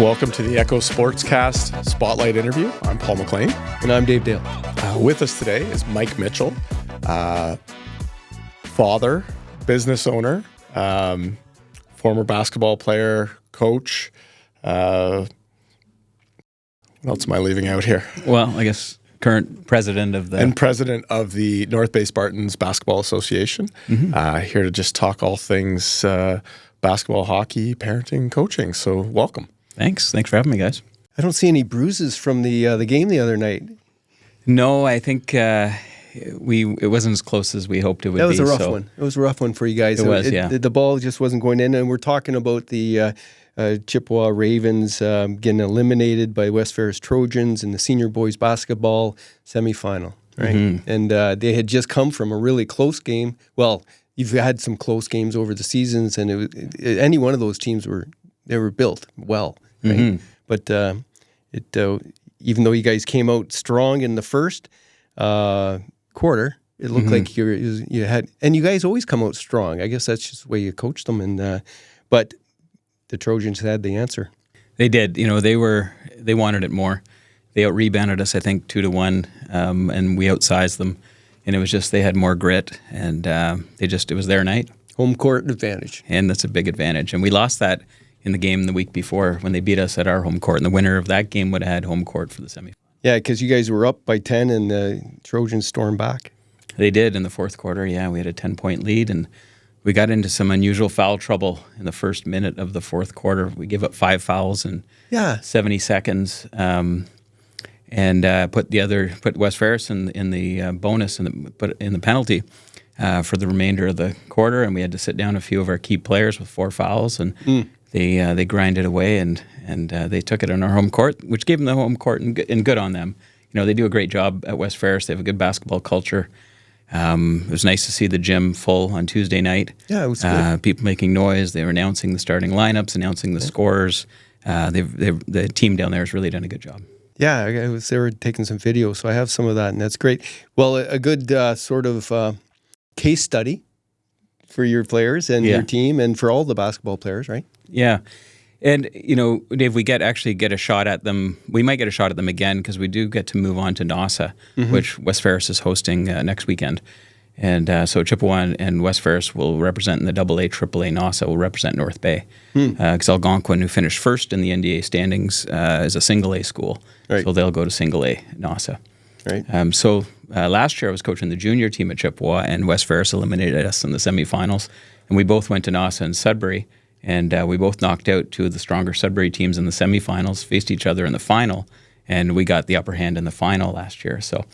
Welcome to the Echo Sportscast Spotlight interview. I'm Paul McLean. And I'm Dave Dale. With us today is Mike Mitchell, father, business owner, former basketball player, coach. What else am I leaving out here? Well, I guess current president of the... And president of the North Bay Spartans Basketball Association. Here to just talk all things basketball, hockey, parenting, coaching. So welcome. Thanks for having me, guys. I don't see any bruises from the game the other night. No, I think it wasn't as close as we hoped it would be. That was a rough one. It was a rough one for you guys. It was, yeah. The ball just wasn't going in, and we're talking about the Chippewa Ravens getting eliminated by West Ferris Trojans in the senior boys basketball semifinal, right? Mm-hmm. And they had just come from a really close game. Well, you've had some close games over the seasons, and any one of those teams were built well, right? Mm-hmm. But even though you guys came out strong in the first quarter, it looked like you had, and you guys always come out strong. I guess that's just the way you coach them. And but the Trojans had the answer. They did. You know, they wanted it more. They out-rebounded us, I think, 2-1, and we outsized them. And it was just they had more grit, and it was their night. Home court advantage. And that's a big advantage. And we lost that in the game the week before when they beat us at our home court. And the winner of that game would have had home court for the semifinal. Yeah, because you guys were up by 10 and the Trojans stormed back. They did in the fourth quarter. Yeah, we had a 10-point lead, and we got into some unusual foul trouble in the first minute of the fourth quarter. We gave up 5 fouls in 70 seconds, and put West Ferris in the bonus and put in the penalty for the remainder of the quarter. And we had to sit down a few of our key players with 4 fouls, and they grinded away and they took it on our home court, which gave them the home court and good on them. You know, they do a great job at West Ferris. They have a good basketball culture. It was nice to see the gym full on Tuesday night. Yeah, it was good. People making noise. They were announcing the starting lineups, announcing the scorers. The team down there has really done a good job. Yeah, they were taking some video, so I have some of that, and that's great. Well, a good sort of case study for your players and your team and for all the basketball players, right? Yeah. And, you know, Dave, we actually get a shot at them. We might get a shot at them again because we do get to move on to NOSSA, which West Ferris is hosting next weekend. And so Chippewa and West Ferris will represent in the AA, AAA. NOSSA will represent North Bay. Because Algonquin, who finished first in the NDA standings, is a single A school. Right. So they'll go to single A NOSSA. Right. So last year I was coaching the junior team at Chippewa, and West Ferris eliminated us in the semifinals. And we both went to NOSSA in Sudbury. And we both knocked out 2 of the stronger Sudbury teams in the semifinals, faced each other in the final, and we got the upper hand in the final last year. So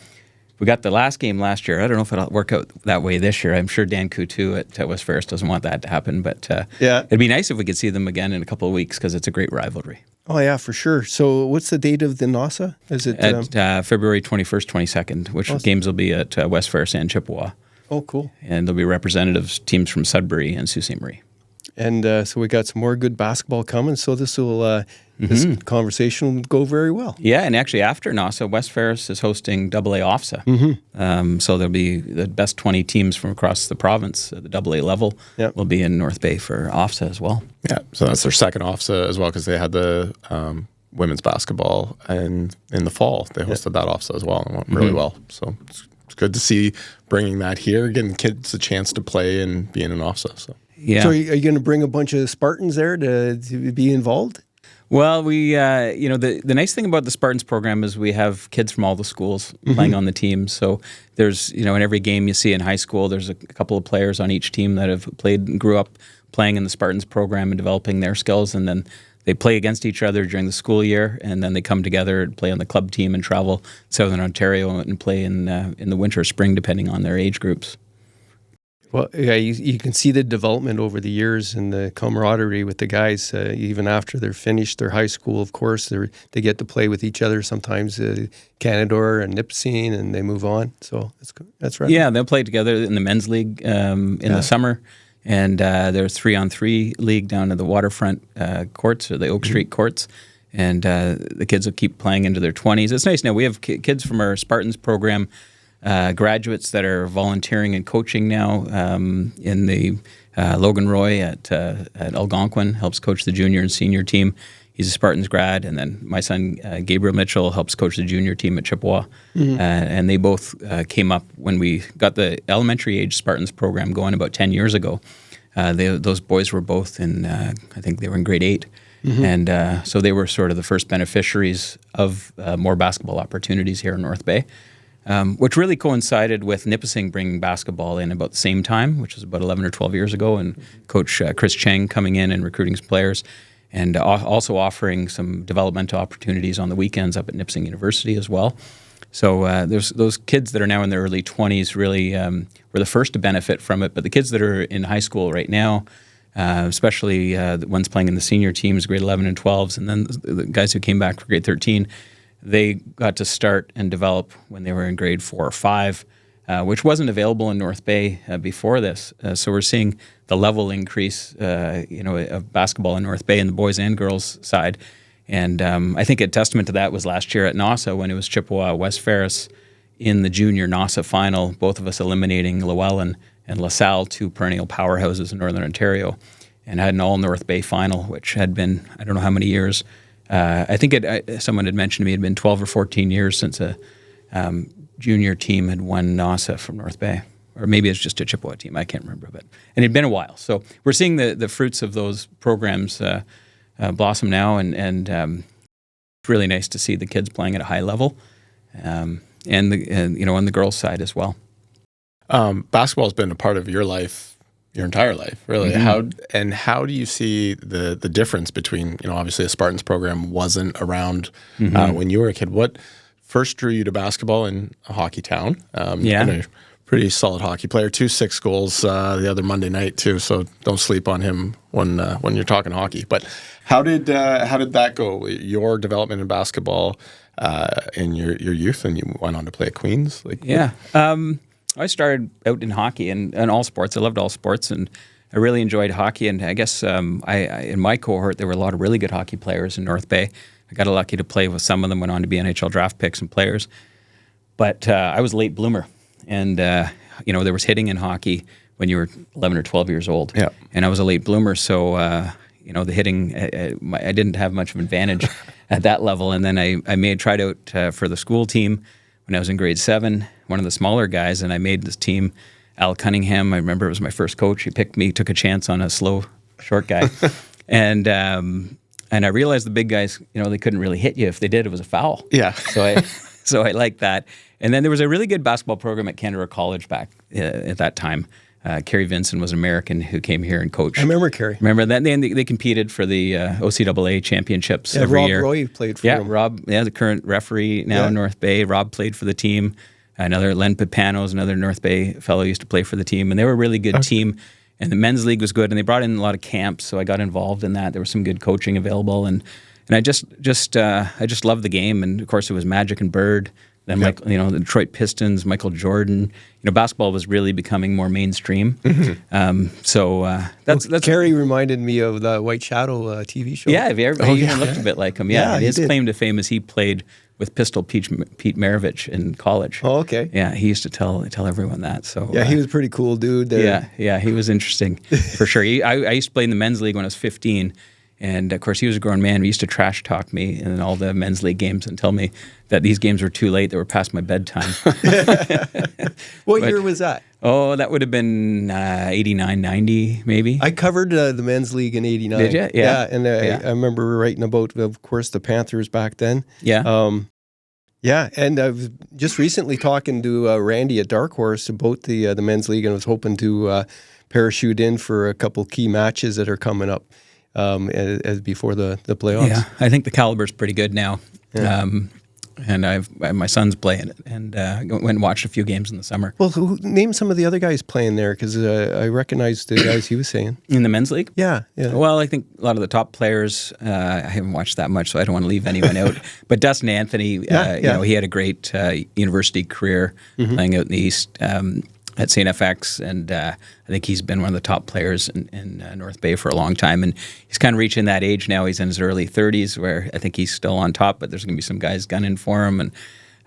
we got the last game last year. I don't know if it'll work out that way this year. I'm sure Dan Coutu at West Ferris doesn't want that to happen, but it'd be nice if we could see them again in a couple of weeks because it's a great rivalry. Oh, yeah, for sure. So what's the date of the NOSSA? Is it at February 21st, 22nd, which games will be at West Ferris and Chippewa. Oh, cool. And there'll be representatives, teams from Sudbury and Sault Ste. Marie. And so we got some more good basketball coming. So this this conversation will go very well. Yeah, and actually after NOSSA, West Ferris is hosting AA OFSA. So there'll be the best 20 teams from across the province at the AA level will be in North Bay for OFSA as well. Yeah, so that's their second OFSA as well because they had the women's basketball in the fall. They hosted that OFSA as well and went really well. So it's good to see bringing that here, giving kids a chance to play and be in an OFSA. So. Yeah. So are you going to bring a bunch of Spartans there to be involved? Well, we, the nice thing about the Spartans program is we have kids from all the schools playing on the team. So there's, in every game you see in high school, there's a couple of players on each team that have played and grew up playing in the Spartans program and developing their skills. And then they play against each other during the school year, and then they come together and play on the club team and travel Southern Ontario and play in the winter or spring, depending on their age groups. Well, yeah, you can see the development over the years and the camaraderie with the guys. Even after they're finished their high school, of course, they get to play with each other sometimes, Canadore and Nipissing, and they move on. So that's right. Yeah, they'll play together in the men's league in the summer. And there's 3-on-3 league down at the waterfront courts, or the Oak Street courts. And the kids will keep playing into their 20s. It's nice now. We have kids from our Spartans program, graduates that are volunteering and coaching now in the Logan Roy at Algonquin, helps coach the junior and senior team. He's a Spartans grad. And then my son, Gabriel Mitchell, helps coach the junior team at Chippewa. And they both came up when we got the elementary age Spartans program going about 10 years ago. Those boys were both in, I think they were in grade 8. And so they were sort of the first beneficiaries of more basketball opportunities here in North Bay, which really coincided with Nipissing bringing basketball in about the same time, which was about 11 or 12 years ago, and Coach Chris Cheng coming in and recruiting some players, and also offering some developmental opportunities on the weekends up at Nipissing University as well. So there's those kids that are now in their early 20s really were the first to benefit from it, but the kids that are in high school right now, especially the ones playing in the senior teams, grade 11 and 12s, and then the guys who came back for grade 13, they got to start and develop when they were in grade 4 or 5, which wasn't available in North Bay before this. So we're seeing the level increase, of basketball in North Bay in the boys and girls side. And I think a testament to that was last year at NOSSA when it was Chippewa West Ferris in the junior NOSSA final, both of us eliminating Llewellyn and LaSalle, 2 perennial powerhouses in Northern Ontario, and had an all North Bay final, which had been, I don't know how many years. I think someone had mentioned to me it had been 12 or 14 years since a junior team had won NOSSA from North Bay. Or maybe it's just a Chippewa team, I can't remember. But and it had been a while. So we're seeing the fruits of those programs blossom now, and it's really nice to see the kids playing at a high level, and on the girls' side as well. Basketball has been a part of your life, your entire life, really. How do you see the difference between, obviously a Spartans program wasn't around when you were a kid. What first drew you to basketball in a hockey town? And a pretty solid hockey player, 6 goals the other Monday night too. So don't sleep on him when you're talking hockey. But how did that go? Your development in basketball in your youth, and you went on to play at Queens. I started out in hockey and all sports. I loved all sports, and I really enjoyed hockey. And I guess in my cohort, there were a lot of really good hockey players in North Bay. I got lucky to play with some of them, went on to be NHL draft picks and players. But I was a late bloomer. And, there was hitting in hockey when you were 11 or 12 years old. Yeah. And I was a late bloomer. So, the hitting, I didn't have much of an advantage at that level. And then I tried out for the school team when I was in grade 7, one of the smaller guys. And I made this team. Al Cunningham, I remember it was my first coach. He picked me, took a chance on a slow, short guy. And I realized the big guys, they couldn't really hit you. If they did, it was a foul. Yeah. So I liked that. And then there was a really good basketball program at Canberra College back at that time. Kerry Vinson was an American who came here and coached. I remember Kerry. Remember that? They competed for the OCAA championships every year. Rob Roy played for him. Rob, the current referee now in North Bay. Rob played for the team. Another Len Pipano's, another North Bay fellow, used to play for the team. And they were a really good team. And the men's league was good. And they brought in a lot of camps, so I got involved in that. There was some good coaching available. And I just loved the game. And, of course, it was Magic and Bird. Then, the Detroit Pistons, Michael Jordan. Basketball was really becoming more mainstream. That's Kerry reminded me of the White Shadow TV show. Yeah, he even looked a bit like him. Yeah, his claim to fame is he played with Pistol Pete Maravich in college. Oh, okay. Yeah, he used to tell everyone that. So he was a pretty cool dude there. Yeah, he was interesting for sure. I used to play in the men's league when I was 15. And, of course, he was a grown man. He used to trash talk me in all the men's league games and tell me that these games were too late. They were past my bedtime. What year was that? Oh, that would have been 89, 90, maybe. I covered the men's league in 89. Did you? Yeah. And I remember writing about, of course, the Panthers back then. Yeah. And I was just recently talking to Randy at Dark Horse about the men's league, and I was hoping to parachute in for a couple key matches that are coming up. As before the playoffs. Yeah, I think the caliber's pretty good now. Yeah. And my son's playing it, and went and watched a few games in the summer. Well, name some of the other guys playing there, because I recognize the guys he was saying. In the men's league? Yeah. Well, I think a lot of the top players, I haven't watched that much, so I don't want to leave anyone out. But Dustin Anthony, he had a great university career playing out in the East. At St. FX, and I think he's been one of the top players in North Bay for a long time. And he's kind of reaching that age now. He's in his early 30s, where I think he's still on top, but there's going to be some guys gunning for him. And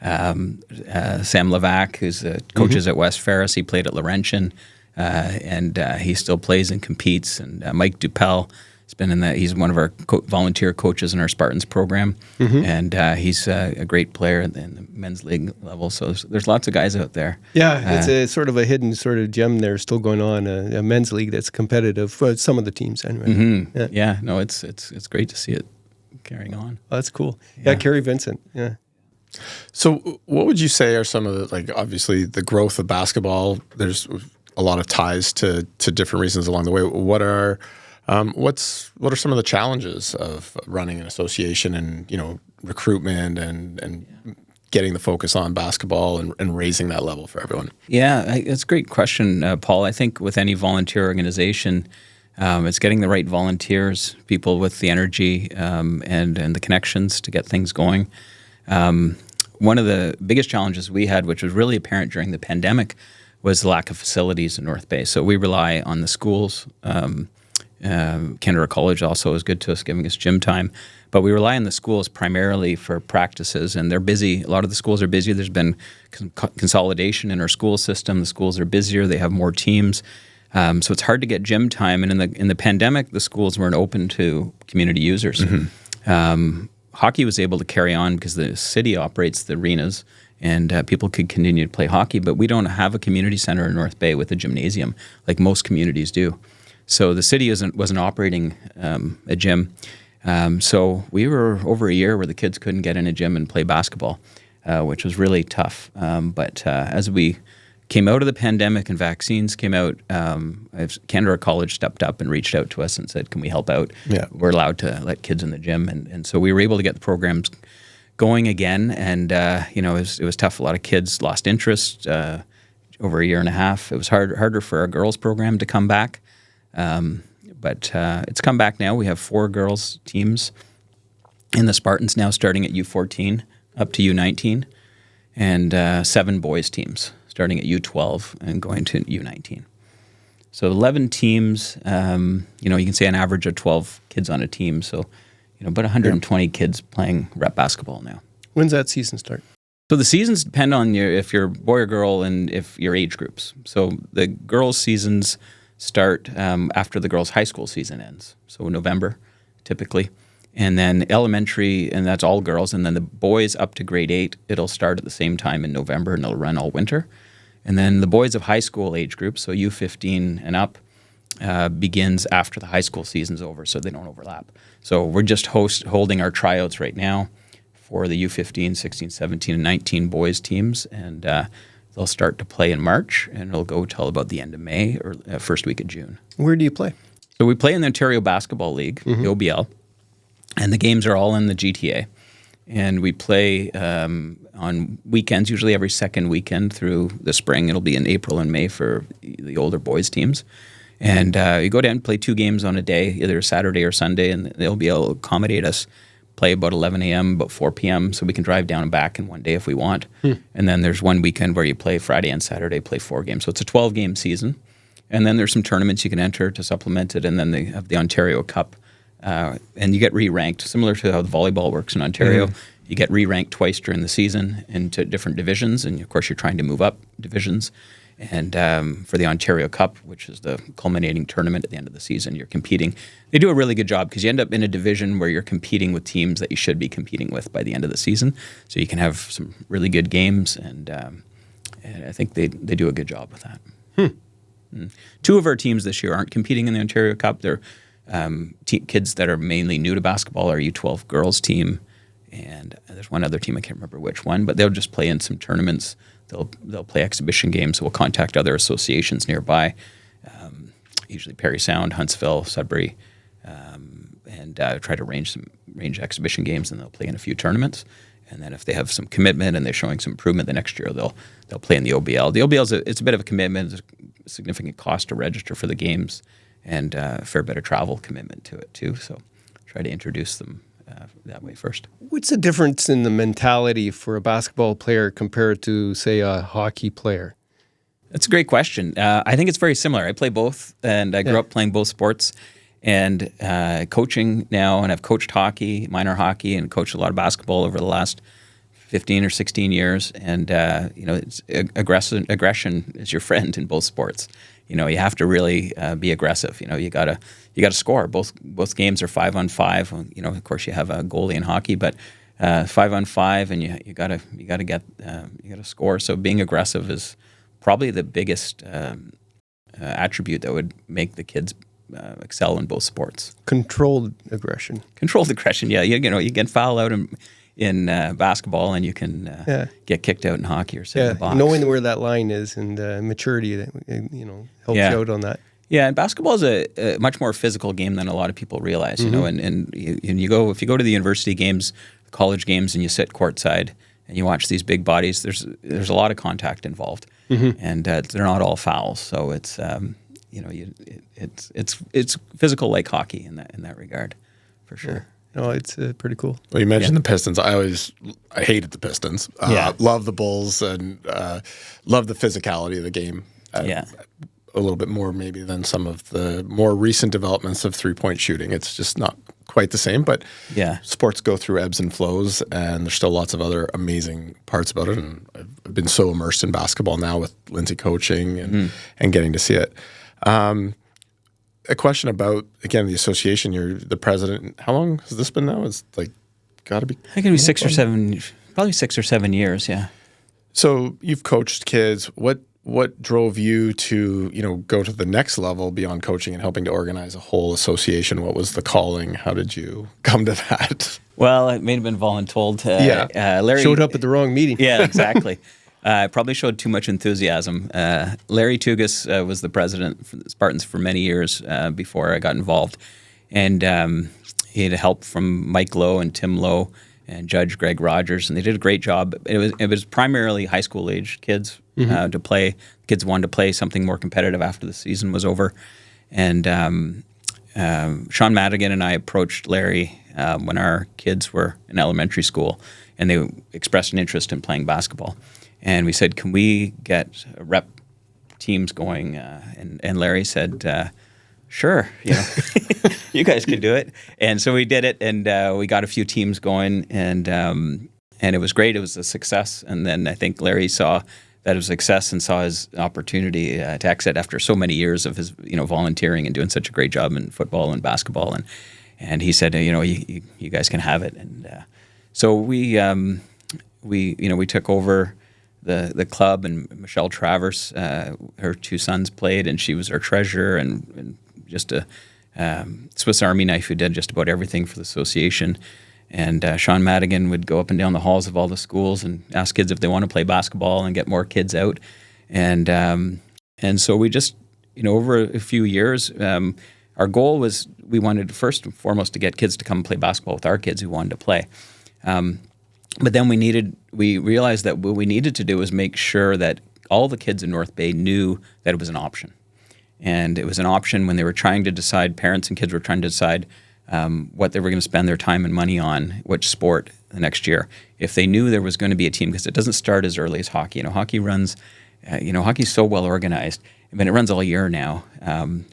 Sam Levac, who's coaches at West Ferris, he played at Laurentian, and he still plays and competes. And Mike Dupel. He's been in that. He's one of our volunteer coaches in our Spartans program, and he's a great player in the men's league level. So there's lots of guys out there. Yeah, it's a sort of a hidden sort of gem there still going on, a men's league that's competitive for some of the teams anyway. Yeah, no, it's great to see it carrying on. Oh, that's cool. Yeah, Kerry Vincent. Yeah. So what would you say are some of the, like, obviously the growth of basketball, there's a lot of ties to different reasons along the way. What are some of the challenges of running an association and, recruitment and getting the focus on basketball and raising that level for everyone? Yeah, it's a great question, Paul. I think with any volunteer organization, it's getting the right volunteers, people with the energy and the connections to get things going. One of the biggest challenges we had, which was really apparent during the pandemic, was the lack of facilities in North Bay. So we rely on the schools. Canada College also is good to us, giving us gym time. But we rely on the schools primarily for practices, and they're busy. A lot of the schools are busy. There's been consolidation in our school system. The schools are busier. They have more teams. So it's hard to get gym time. And in the pandemic, the schools weren't open to community users. Hockey was able to carry on because the city operates the arenas, and people could continue to play hockey. But we don't have a community center in North Bay with a gymnasium like most communities do. So the city wasn't operating a gym. So we were over a year where the kids couldn't get in a gym and play basketball, which was really tough. But as we came out of the pandemic and vaccines came out, Canada College stepped up and reached out to us and said, can we help out? Yeah. We're allowed to let kids in the gym. And so we were able to get the programs going again. And, it was tough. A lot of kids lost interest over a year and a half. It was harder for our girls program to come back. But it's come back now. We have 4 girls teams in the Spartans now, starting at U14 up to U19, and 7 boys teams starting at U12 and going to U19. So 11 teams, you can say an average of 12 kids on a team. So, about 120 kids playing rep basketball now. When's that season start? So the seasons depend on if you're boy or girl and if your age groups. So the girls' seasons start after the girls' high school season ends. So November, typically. And then elementary, and that's all girls. And then the boys up to grade 8, it'll start at the same time in November, and it'll run all winter. And then the boys of high school age group, so U15 and up, begins after the high school season's over, so they don't overlap. So we're just holding our tryouts right now for the U15, 16, 17, and 19 boys teams. And they'll start to play in March, and it'll go till about the end of May or first week of June. Where do you play? So we play in the Ontario Basketball League, the OBL, and the games are all in the GTA. And we play on weekends, usually every second weekend through the spring. It'll be in April and May for the older boys teams. And you go down and play 2 games on a day, either Saturday or Sunday, and they'll be able to accommodate us. Play about 11 a.m., about 4 p.m., so we can drive down and back in one day if we want. And then there's one weekend where you play Friday and Saturday, play 4 games. So it's a 12-game season. And then there's some tournaments you can enter to supplement it, and then they have the Ontario Cup. And you get re-ranked, similar to how the volleyball works in Ontario. You get re-ranked twice during the season into different divisions, and of course you're trying to move up divisions. And for the Ontario Cup, which is the culminating tournament at the end of the season, you're competing. They do a really good job because you end up in a division where you're competing with teams that you should be competing with by the end of the season. So you can have some really good games, and I think they do a good job with that. 2 of our teams this year aren't competing in the Ontario Cup. They're kids that are mainly new to basketball. Our U12 girls team, and there's one other team, I can't remember which one, but they'll just play in some tournaments. They'll play exhibition games, so we'll contact other associations nearby, usually Parry Sound, Huntsville, Sudbury, and try to arrange exhibition games, and they'll play in a few tournaments. And then if they have some commitment and they're showing some improvement, the next year they'll play in the OBL. The OBL it's a bit of a commitment, it's a significant cost to register for the games, and a fair bit of travel commitment to it too. So try to introduce them that way first. What's the difference in the mentality for a basketball player compared to, say, a hockey player? That's a great question. I think it's very similar. I play both, and I grew up playing both sports, and coaching now, and I've coached hockey, minor hockey, and coached a lot of basketball over the last 15 or 16 years, and it's aggression is your friend in both sports. You have to really be aggressive. You gotta score. Both games are 5-on-5. Of course you have a goalie in hockey, but 5-on-5, and you gotta score. So being aggressive is probably the biggest attribute that would make the kids excel in both sports. Controlled aggression. Yeah. You can foul out in basketball, and you can get kicked out in hockey or sit in the box. Knowing where that line is and maturity that helps you out on that. Yeah, and basketball is a much more physical game than a lot of people realize. And if you go to the university games, college games, and you sit courtside and you watch these big bodies, there's a lot of contact involved, and they're not all fouls. So it's it's physical like hockey in that regard, for sure. Yeah. No, it's pretty cool. Well, you mentioned the Pistons. I hated the Pistons. Love the Bulls and love the physicality of the game. A little bit more maybe than some of the more recent developments of three-point shooting. It's just not quite the same, but sports go through ebbs and flows, and there's still lots of other amazing parts about it. And I've been so immersed in basketball now with Lindsay coaching and getting to see it. A question about, again, the association. You're the president. How long has this been now? It's like got to be. I think it'd be probably 6 or 7 years. Yeah. So you've coached kids. What drove you to go to the next level beyond coaching and helping to organize a whole association? What was the calling? How did you come to that? Well, it may have been voluntold. Larry showed up at the wrong meeting. Yeah, exactly. I probably showed too much enthusiasm. Larry Tugas was the president for the Spartans for many years before I got involved. And he had help from Mike Lowe and Tim Lowe and Judge Greg Rogers, and they did a great job. It was primarily high school age kids to play. Kids wanted to play something more competitive after the season was over. And Sean Madigan and I approached Larry when our kids were in elementary school, and they expressed an interest in playing basketball. And we said, can we get rep teams going? And Larry said, sure, you guys can do it. And so we did it, and we got a few teams going, and it was great. It was a success. And then I think Larry saw that it was a success and saw his opportunity to exit after so many years of his volunteering and doing such a great job in football and basketball. And he said, you guys can have it. And so we took over the club, and Michelle Travers, her two sons played, and she was our treasurer and just a Swiss Army knife who did just about everything for the association. And Sean Madigan would go up and down the halls of all the schools and ask kids if they want to play basketball and get more kids out. And so we just, over a few years, our goal was we wanted first and foremost to get kids to come play basketball with our kids who wanted to play. But then we realized that what we needed to do was make sure that all the kids in North Bay knew that it was an option. And it was an option when they were trying to decide, parents and kids were trying to decide what they were going to spend their time and money on, which sport the next year. If they knew there was going to be a team, because it doesn't start as early as hockey. Hockey runs, hockey's so well organized. I mean, it runs all year now,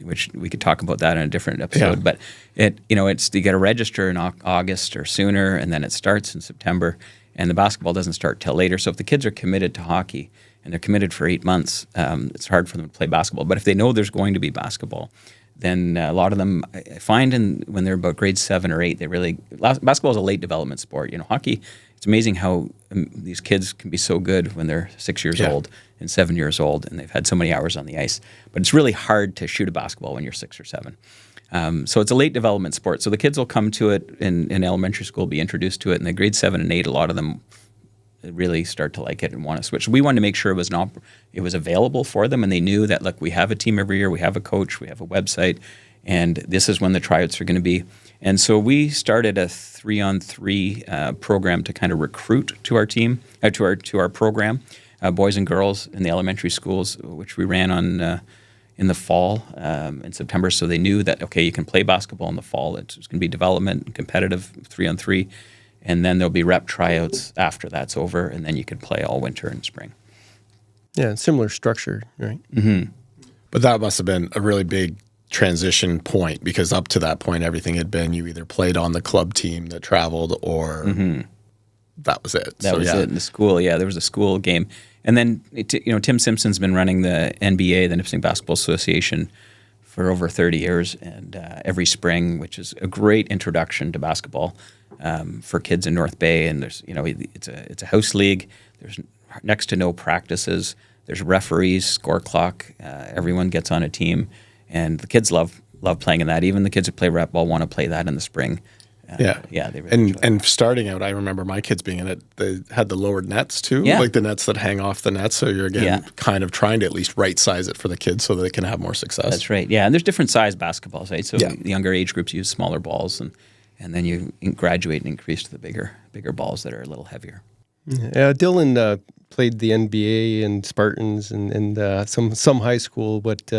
which we could talk about that in a different episode. Yeah. But it's you got to register in August or sooner, and then it starts in September, and the basketball doesn't start till later. So if the kids are committed to hockey and they're committed for 8 months, it's hard for them to play basketball. But if they know there's going to be basketball, then a lot of them, I find when they're about grade 7 or 8, basketball is a late development sport. Hockey, it's amazing how these kids can be so good when they're 6 years old and 7 years old, and they've had so many hours on the ice. But it's really hard to shoot a basketball when you're 6 or 7. So it's a late development sport. So the kids will come to it in elementary school, be introduced to it, and the grade 7 and 8, a lot of them really start to like it and want to switch. We wanted to make sure it was available for them, and they knew that, look, we have a team every year, we have a coach, we have a website, and this is when the tryouts are going to be. And so we started a 3-on-3 program to kind of recruit to our team, to our program, boys and girls in the elementary schools, which we ran on in the fall in September. So they knew that, okay, you can play basketball in the fall. It's going to be development, competitive 3-on-3. And then there'll be rep tryouts after that's over, and then you can play all winter and spring. Yeah, similar structure, right? Mm-hmm. But that must have been a really big transition point, because up to that point, everything had been you either played on the club team that traveled or that was it. That was it in the school. Yeah, there was a school game. And then, Tim Simpson's been running the NBA, the Nipissing Basketball Association, for over 30 years, and every spring, which is a great introduction to basketball for kids in North Bay. And there's, it's a house league. There's next to no practices. There's referees, score clock. Everyone gets on a team, and the kids love playing in that. Even the kids who play rep ball want to play that in the spring. They really enjoy it. And starting out, I remember my kids being in it. They had the lowered nets too, like the nets that hang off the net. So you're again kind of trying to at least right size it for the kids so that they can have more success. That's right. Yeah, and there's different size basketballs, right? So the younger age groups use smaller balls, and then you graduate and increase to the bigger balls that are a little heavier. Yeah, Dylan played the NBA and Spartans and some high school, but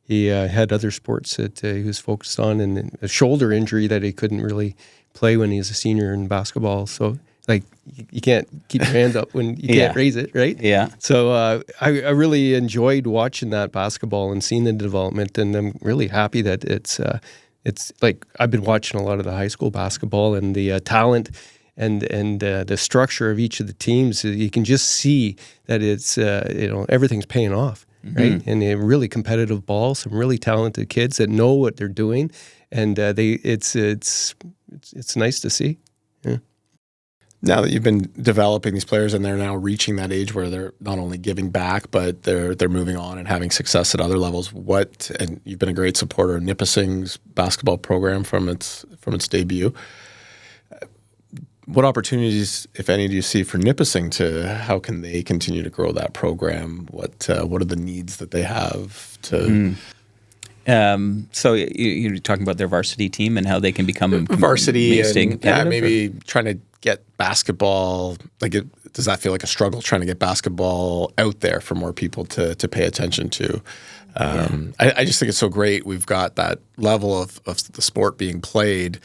he had other sports that he was focused on, and a shoulder injury that he couldn't really play when he was a senior in basketball. So, like, you can't keep your hand up when you can't raise it, right? Yeah. So I really enjoyed watching that basketball and seeing the development, and I'm really happy that it's like I've been watching a lot of the high school basketball and the talent and the structure of each of the teams. You can just see that it's everything's paying off. Right, and a really competitive ball, some really talented kids that know what they're doing, and it's nice to see. Yeah. Now that you've been developing these players and they're now reaching that age where they're not only giving back, but they're moving on and having success at other levels. And you've been a great supporter of Nipissing's basketball program from its debut. What opportunities, if any, do you see for Nipissing how can they continue to grow that program? What are the needs that they have to? So you're talking about their varsity team and how they can become varsity, and maybe trying to get basketball. Does that feel like a struggle trying to get basketball out there for more people to pay attention to? I just think it's so great. We've got that level of the sport being played.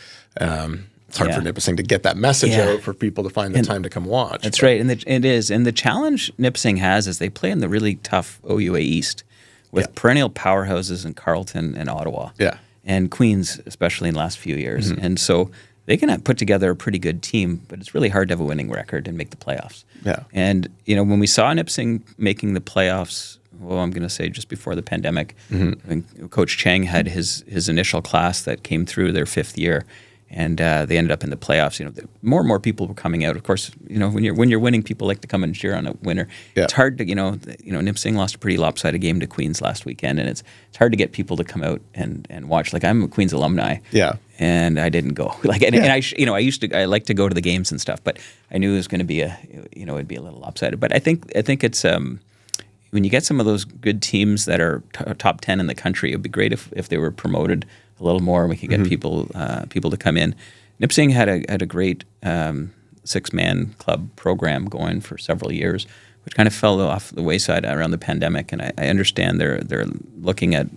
It's hard for Nipissing to get that message out for people to find the time to come watch. That's right, and it is. And the challenge Nipissing has is they play in the really tough OUA East with perennial powerhouses in Carleton and Ottawa. Yeah. And Queens, especially in the last few years. Mm-hmm. And so they can put together a pretty good team, but it's really hard to have a winning record and make the playoffs. Yeah. And, when we saw Nipissing making the playoffs, I'm going to say just before the pandemic, when Coach Chang had his initial class that came through their fifth year, and they ended up in the playoffs. More and more people were coming out. Of course, when you're winning, people like to come and cheer on a winner. Yeah. It's hard to, Nipissing lost a pretty lopsided game to Queens last weekend, and it's hard to get people to come out and watch. Like, I'm a Queens alumni. Yeah. And I didn't go. And I like to go to the games and stuff, but I knew it was going to be it'd be a little lopsided. But I think it's when you get some of those good teams that are top 10 in the country, it'd be great if they were promoted a little more, and we could get people to come in. Nipissing had a great 6-man club program going for several years, which kind of fell off the wayside around the pandemic. And I understand they're looking at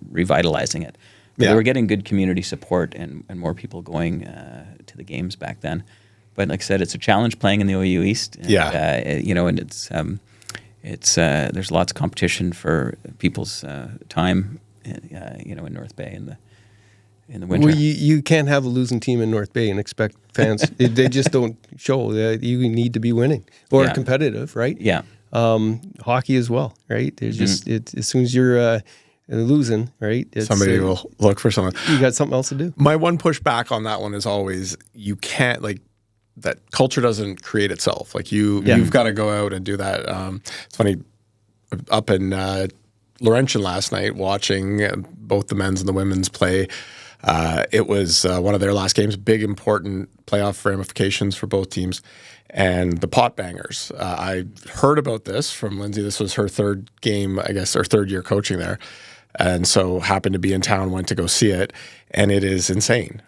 revitalizing it. They were getting good community support and more people going to the games back then. But like I said, it's a challenge playing in the OU East. And, and it's there's lots of competition for people's time. In North Bay in the winter. Well, you can't have a losing team in North Bay and expect fans. They just don't show. You need to be winning or competitive, right? Yeah. Hockey as well, right? There's just as soon as you're losing, right? Somebody will look for something. You got something else to do. My one pushback on that one is always you can't that culture doesn't create itself. You've got to go out and do that. It's funny, up in Laurentian last night watching both the men's and the women's play. It was one of their last games, big important playoff ramifications for both teams. And the pot bangers. I heard about this from Lindsay. This was her third game, I guess, or third year coaching there. And so happened to be in town, went to go see it. And it is insane.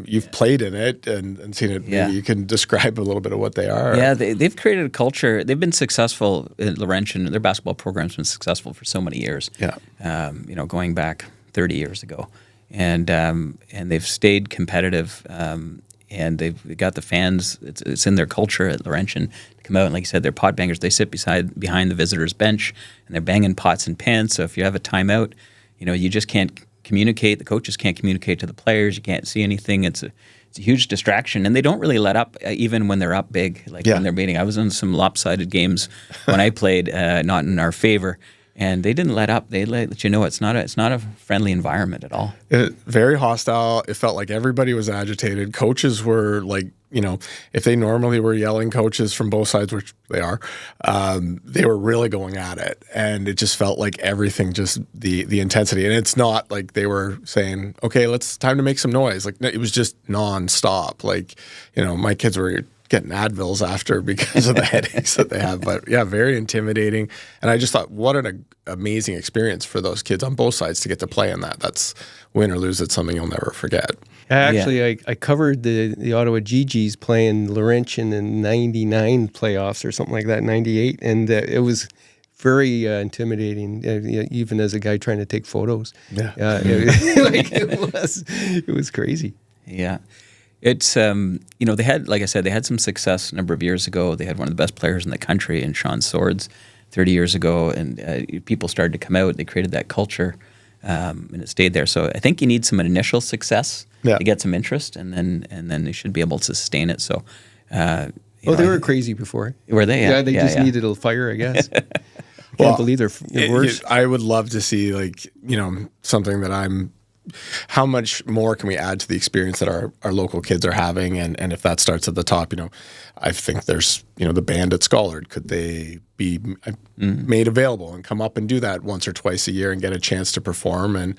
You've played in it and seen it. Maybe you can describe a little bit of what they are. Yeah, they've created a culture. They've been successful in Laurentian. Their basketball program's been successful for so many years. Yeah. Going back 30 years ago. And they've stayed competitive. And they've got the fans. It's in their culture at Laurentian to come out, and like you said, they're pot bangers. They sit behind the visitors' bench, and they're banging pots and pans. So if you have a timeout, you just can't communicate. The coaches can't communicate to the players. You can't see anything. It's it's a huge distraction, and they don't really let up even when they're up big, like when they're beating. I was in some lopsided games when I played, not in our favor. And they didn't let up. They let you know it's not a friendly environment at all. Very hostile. It felt like everybody was agitated. Coaches were like, if they normally were yelling, coaches from both sides, which they are, they were really going at it. And it just felt like everything, just the intensity. And it's not like they were saying, okay, time to make some noise. Like, it was just nonstop. Like, my kids were getting Advils after because of the headaches that they have. But yeah, very intimidating. And I just thought, what an amazing experience for those kids on both sides to get to play in that. That's win or lose. It's something you'll never forget. Actually, I covered the Ottawa GGs playing Laurentian in '99 playoffs or something like that, '98. And it was very intimidating, even as a guy trying to take photos. Yeah. It was crazy. Yeah. It's, they had, like I said, they had some success a number of years ago. They had one of the best players in the country in Sean Swords 30 years ago, and people started to come out. They created that culture, and it stayed there. So I think you need some initial success to get some interest, and then they should be able to sustain it. So, they were crazy before. Were they? Yeah, they just needed a fire, I guess. Can't believe they're worse. I would love to see, something that how much more can we add to the experience that our local kids are having? And if that starts at the top, I think there's, the band at Schollard. Could they be made available and come up and do that once or twice a year and get a chance to perform? And,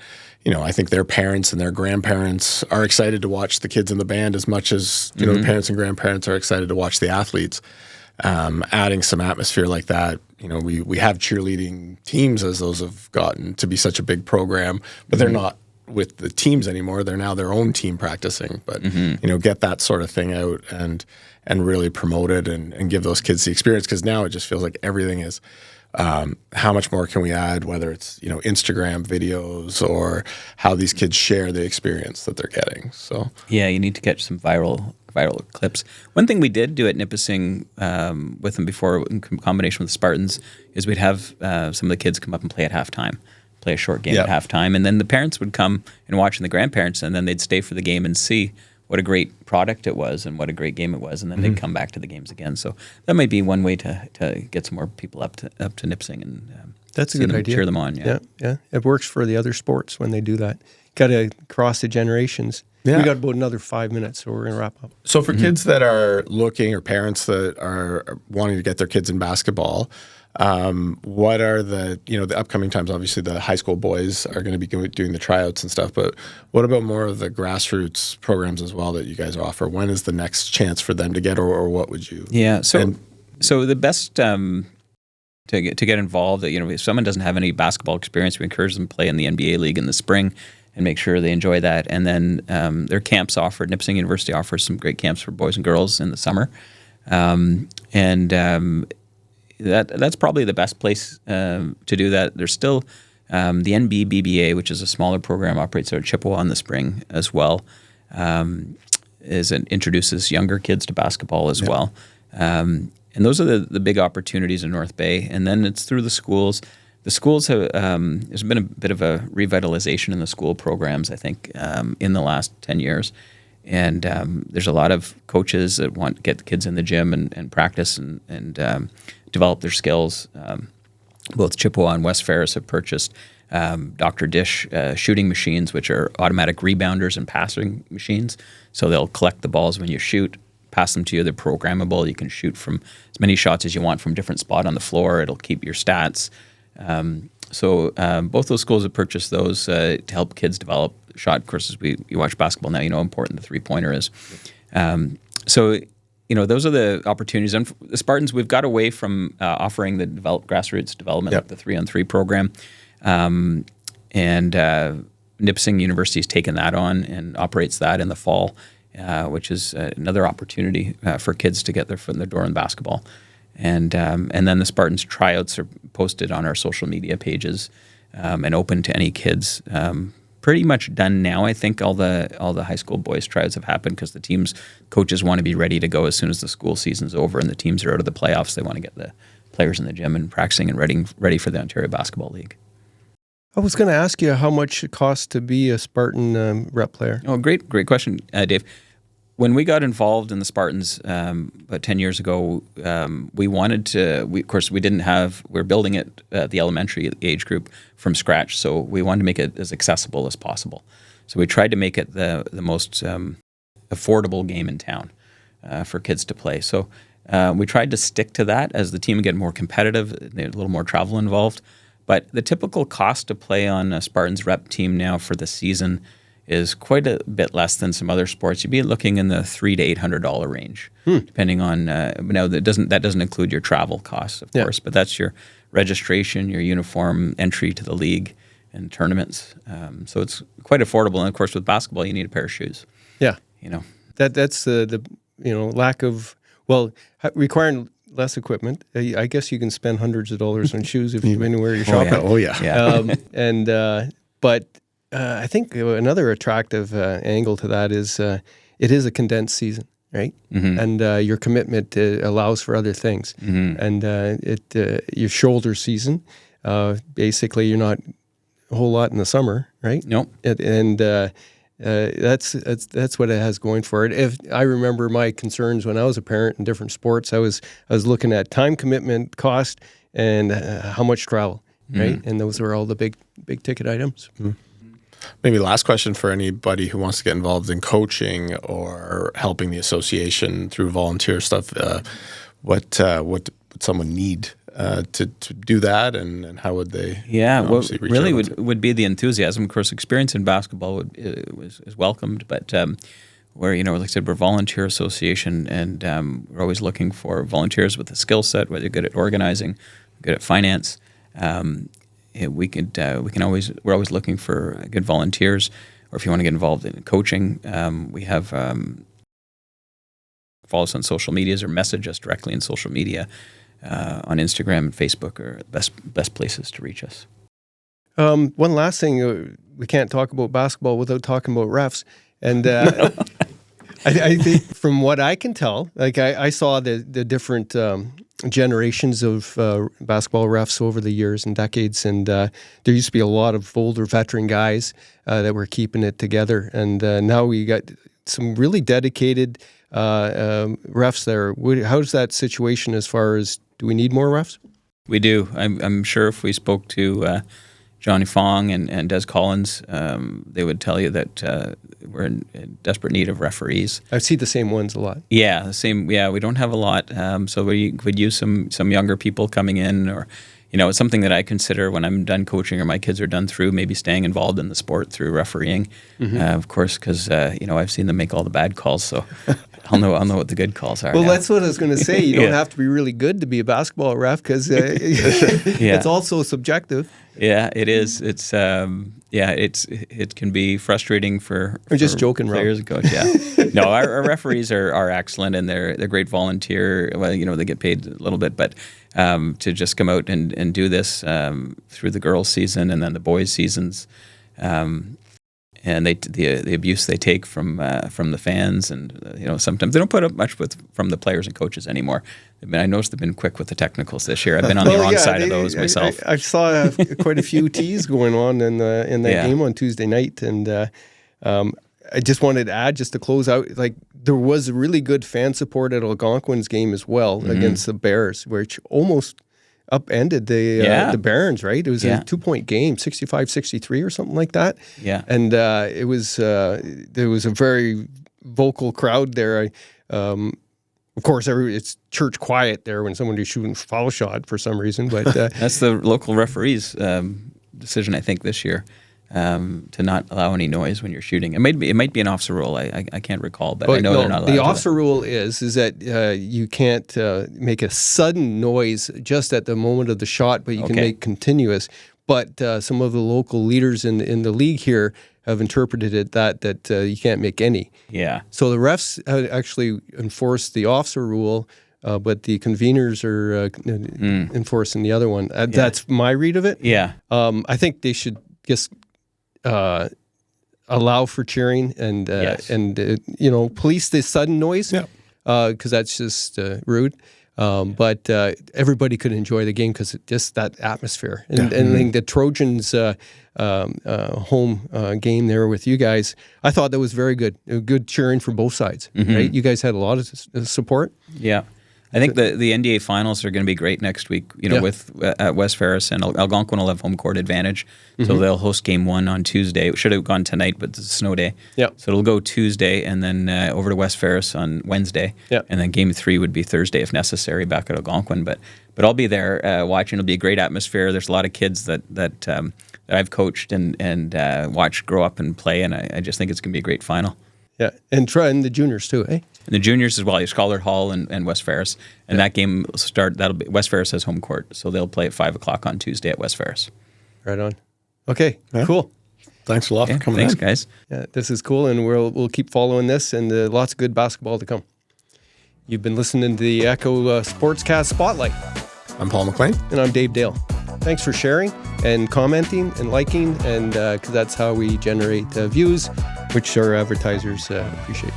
I think their parents and their grandparents are excited to watch the kids in the band as much as, the parents and grandparents are excited to watch the athletes. Adding some atmosphere like that, we have cheerleading teams as those have gotten to be such a big program, but they're not with the teams anymore. They're now their own team practicing, but get that sort of thing out and really promote it and give those kids the experience, because now it just feels like everything is how much more can we add, whether it's Instagram videos or how these kids share the experience that they're getting. So yeah, you need to catch some viral clips. One thing we did do at Nipissing with them before, in combination with the Spartans, is we'd have some of the kids come up and play at halftime. Play a short game at halftime, and then the parents would come and watch, and the grandparents, and then they'd stay for the game and see what a great product it was and what a great game it was, and then they'd come back to the games again. So that might be one way to get some more people up to Nipissing and that's a good idea. Cheer them on. Yeah. It works for the other sports when they do that. Got to cross the generations. Yeah. We got about another 5 minutes, so we're going to wrap up. So for kids that are looking, or parents that are wanting to get their kids in basketball, what are the upcoming times? Obviously, the high school boys are going to be doing the tryouts and stuff, but what about more of the grassroots programs as well that you guys offer? When is the next chance for them to get, or what would you? Yeah, so the best to get involved, if someone doesn't have any basketball experience, we encourage them to play in the NBA league in the spring and make sure they enjoy that. And then there are camps offered. Nipissing University offers some great camps for boys and girls in the summer, that's probably the best place to do that. There's still the NBBBA, which is a smaller program, operates out of Chippewa in the spring as well. Introduces younger kids to basketball as well. And those are the big opportunities in North Bay. And then it's through the schools. The schools have there's been a bit of a revitalization in the school programs, I think, in the last 10 years. And there's a lot of coaches that want to get the kids in the gym and practice and develop their skills. Both Chippewa and West Ferris have purchased Dr. Dish shooting machines, which are automatic rebounders and passing machines. So they'll collect the balls when you shoot, pass them to you. They're programmable. You can shoot from as many shots as you want from a different spot on the floor. It'll keep your stats. So both those schools have purchased those to help kids develop shot. Of course, as you watch basketball now, you know how important the three-pointer is. Those are the opportunities. And the Spartans, we've got away from offering the grassroots development, like the 3-on-3 program. Nipissing University has taken that on and operates that in the fall, which is another opportunity for kids to get their foot in the door in basketball. And then the Spartans tryouts are posted on our social media pages and open to any kids. Pretty much done now. I think all the high school boys tryouts have happened because the coaches want to be ready to go as soon as the school season's over and the teams are out of the playoffs. They want to get the players in the gym and practicing and ready for the Ontario Basketball League. I was going to ask you how much it costs to be a Spartan rep player. Oh, great question, Dave. when we got involved in the Spartans about 10 years ago, we wanted to, of course, we we're building it at the elementary age group from scratch. So we wanted to make it as accessible as possible. So we tried to make it the most affordable game in town for kids to play. So we tried to stick to that as the team would get more competitive, a little more travel involved. But the typical cost to play on a Spartans rep team now for the season is quite a bit less than some other sports. You'd be looking in the $300 to $800 range, depending on. Now that doesn't include your travel costs, of course, but that's your registration, your uniform, entry to the league and tournaments. So it's quite affordable. And of course, with basketball, you need a pair of shoes. Yeah, that's the lack of requiring less equipment. I guess you can spend hundreds of dollars on shoes if you've been where you're shopping. Oh yeah. But I think another attractive angle to that is it is a condensed season, right? Mm-hmm. And your commitment allows for other things. Mm-hmm. And your shoulder season, basically you're not a whole lot in the summer, right? Nope. That's what it has going for it. If I remember my concerns when I was a parent in different sports, I was looking at time commitment, cost, and how much travel, right? Mm-hmm. And those were all the big ticket items. Mm-hmm. Maybe last question for anybody who wants to get involved in coaching or helping the association through volunteer stuff. What would someone need to do that, and how would they? Yeah, what really would be the enthusiasm. Of course, experience in basketball is welcomed, but where like I said, we're a volunteer association, and we're always looking for volunteers with a skill set, whether you're good at organizing, good at finance. We're always looking for good volunteers, or if you want to get involved in coaching, we have follow us on social medias or message us directly in social media on Instagram and Facebook are the best places to reach us. One last thing, we can't talk about basketball without talking about refs, and I think from what I can tell, like I saw the different generations of basketball refs over the years and decades, and there used to be a lot of older veteran guys that were keeping it together, and now we got some really dedicated refs there. How's that situation as far as, do we need more refs? We do. I'm sure if we spoke to Johnny Fong and Des Collins, they would tell you that we're in desperate need of referees. I see the same ones a lot. Yeah, the same. Yeah, we don't have a lot. So we could use some younger people coming in, or it's something that I consider when I'm done coaching or my kids are done through, maybe staying involved in the sport through refereeing, of course, because I've seen them make all the bad calls, so I'll know what the good calls are. Well, now. That's what I was going to say. You don't have to be really good to be a basketball ref, because it's also subjective. Yeah, it is. It's it can be frustrating for just joking, players and coach. Yeah, no, our referees are excellent, and they're great volunteer. Well, they get paid a little bit, but to just come out and do this through the girls' season and then the boys' seasons, and the abuse they take from the fans, and sometimes they don't put up much from the players and coaches anymore. I noticed they've been quick with the technicals this year. I've been on the wrong side of those myself. I saw quite a few tees going on in that game on Tuesday night, and I just wanted to add, just to close out, like there was really good fan support at Algonquin's game as well against the Bears, which almost upended the Barons, right? It was a 2-point game, 65-63 or something like that. Yeah. And there was a very vocal crowd there. Of course, it's church quiet there when somebody's shooting foul shot for some reason. But that's the local referee's decision, I think, this year, to not allow any noise when you're shooting. It might be an officer rule. I can't recall, but I know they're not allowed. The officer rule is that you can't make a sudden noise just at the moment of the shot, but you can make continuous. But some of the local leaders in the league here have interpreted it that you can't make any. Yeah. So the refs actually enforce the officer rule, but the conveners are enforcing the other one. That's my read of it. Yeah. I think they should just allow for cheering and police the sudden noise, because that's just rude. But everybody could enjoy the game because just that atmosphere. And I think the Trojans home game there with you guys, I thought that was very good. Good cheering from both sides, right? You guys had a lot of support. Yeah. I think the NDA finals are going to be great next week, with at West Ferris, and Algonquin will have home court advantage. So they'll host game 1 on Tuesday. It should have gone tonight, but it's a snow day. Yeah. So it'll go Tuesday and then over to West Ferris on Wednesday. Yeah. And then game 3 would be Thursday if necessary back at Algonquin. But I'll be there watching. It'll be a great atmosphere. There's a lot of kids that I've coached and watched grow up and play, and I just think it's going to be a great final. Yeah, and the juniors too, eh? And the juniors as well, Scholar Hall and West Ferris. And that game will start, West Ferris has home court, so they'll play at 5 o'clock on Tuesday at West Ferris. Right on. Okay, cool. Thanks a lot for coming in. Thanks, guys. Yeah, this is cool, and we'll keep following this, and lots of good basketball to come. You've been listening to the Echo Sportscast Spotlight. I'm Paul McLean. And I'm Dave Dale. Thanks for sharing and commenting and liking, and because that's how we generate views, which our advertisers appreciate.